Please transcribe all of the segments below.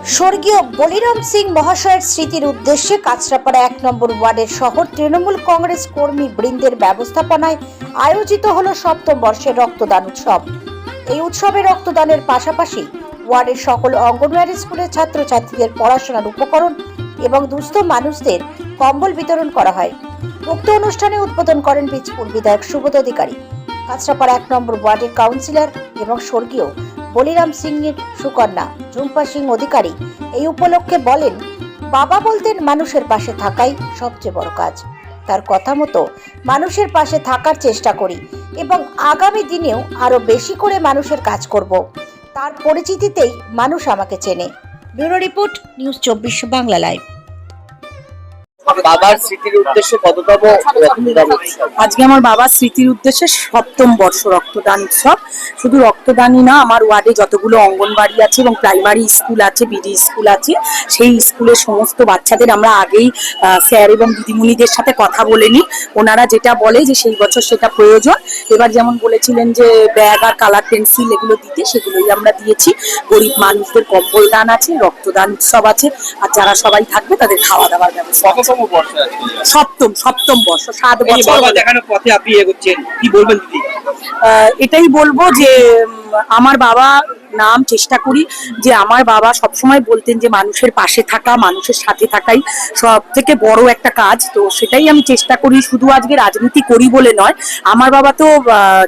স্বর্গীয় বলিরাম সিং মহাশয়ের স্মৃতির উদ্দেশ্যে কাঁচরাপাড়া ১ নম্বর ওয়ার্ডের শহর তৃণমূল কংগ্রেস কর্মী বৃন্দের ব্যবস্থাপনায় আয়োজিত হল ৭ম বর্ষের রক্তদান উৎসব। এই উৎসবে রক্তদানের পাশাপাশি ওয়ার্ডের সকল অঙ্গনওয়াড়ি স্কুলের ছাত্রছাত্রীদের পড়াশোনার উপকরণ এবং দুস্থ মানুষদের কম্বল বিতরণ করা হয়। উক্ত অনুষ্ঠানে উদ্বোধন করেন বীজপুর বিধায়ক সুবোধ অধিকারী। কাঁচরাপাড়া ১ নম্বর ওয়ার্ডের কাউন্সিলর এবং স্বর্গীয় বলিরাম সিংয়ের সুকন্যা ঝুম্পা সিং অধিকারী এই উপলক্ষে বলেন, বাবা বলতেন মানুষের পাশে থাকাই সবচেয়ে বড় কাজ। তার কথা মতো মানুষের পাশে থাকার চেষ্টা করি এবং আগামী দিনেও আরো বেশি করে মানুষের কাজ করব। তার পরিচিতিতেই মানুষ আমাকে চেনে। Bureau report, news ২৪ Bangla live. বাবার স্মৃতির উদ্দেশ্যে কততম রক্তদান উৎসব? আজকে আমার বাবার স্মৃতির উদ্দেশ্যে ৭ম বর্ষ রক্তদান উৎসব। শুধু রক্তদানই না, আমার ওয়ার্ডে যতগুলো অঙ্গনবাড়ি আছে এবং প্রাইমারি স্কুল আছে, বিডি স্কুল আছে, সেই স্কুলের সমস্ত বাচ্চাদের আমরা আগেই স্যার এবং দিদিমণিদের সাথে কথা বলে নিই। ওনারা যেটা বলে যে সেই বছর সেটা প্রয়োজন। এবার যেমন বলেছিলেন যে ব্যাগ আর কালার পেন্সিল এগুলো দিতে, সেগুলোই আমরা দিয়েছি। গরিব মানুষদের কম্বল দান আছে, রক্তদান উৎসব আছে, আর যারা সবাই থাকবে তাদের খাওয়া দাওয়ার ব্যবস্থা। সপ্তম বর্ষ, 7 বছর। পথে আপনি এগোচ্ছেন, কি বলবেন দিদি? এটাই বলবো যে আমার বাবা নাম চেষ্টা করি যে আমার বাবা সবসময় বলতেন যে মানুষের পাশে থাকা, মানুষের সাথে থাকাই সব থেকে বড় একটা কাজ। তো সেটাই আমি চেষ্টা করি। শুধু আজকে রাজনীতি করি বলে নয়, আমার বাবা তো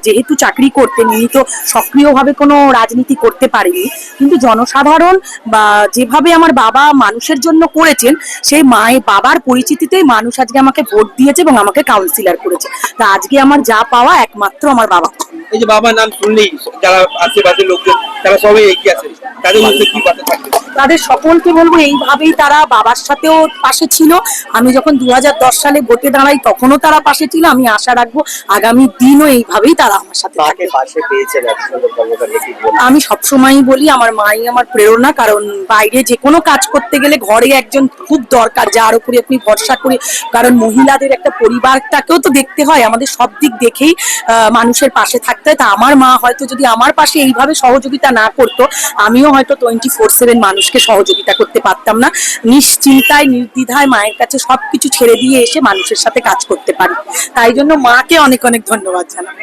যেহেতু চাকরি করতেন, উনি তো সক্রিয়ভাবে কোনো রাজনীতি করতে পারেনি, কিন্তু জনসাধারণ বা যেভাবে আমার বাবা মানুষের জন্য করেছেন, সেই বাবার পরিচিতিতেই মানুষ আজকে আমাকে ভোট দিয়েছে এবং আমাকে কাউন্সিলর করেছে। তা আজকে আমার যা পাওয়া একমাত্র আমার বাবা। এই যে বাবার নাম শুনলেই যারা আশেপাশের লোকজন তারা সবাই এগিয়ে আসে, তাদের মধ্যে কি বার্তা থাকবে? তাদের সকলকে বলবো এইভাবেই তারা বাবার সাথেও পাশে ছিল। আমি যখন 2010 সালে ভোটে দাঁড়াই তখনও তারা পাশে ছিল। আমি আশা রাখবো আগামী দিনও এইভাবেই তারা আমার সাথে থাকবে। আমি সবসময়ই বলি আমার মাই আমার প্রেরণা, কারণ বাইরে যে কোনো কাজ করতে গেলে ঘরে একজন খুব দরকার যার উপরে আপনি ভরসা করে, কারণ মহিলাদের একটা পরিবারটাকেও তো দেখতে হয়। আমাদের সব দিক দেখেই মানুষের পাশে থাকতে হয়। তা আমার মা হয়তো যদি আমার পাশে এইভাবে সহযোগিতা না করতো, আমিও হয়তো 24/7 মানুষকে সহযোগিতা করতে পারতাম না। নিশ্চিন্তায় নির্দ্বিধায় মায়ের কাছে সবকিছু ছেড়ে দিয়ে এসে মানুষের সাথে কাজ করতে পারি। তাই জন্য মাকে অনেক অনেক ধন্যবাদ জানাই।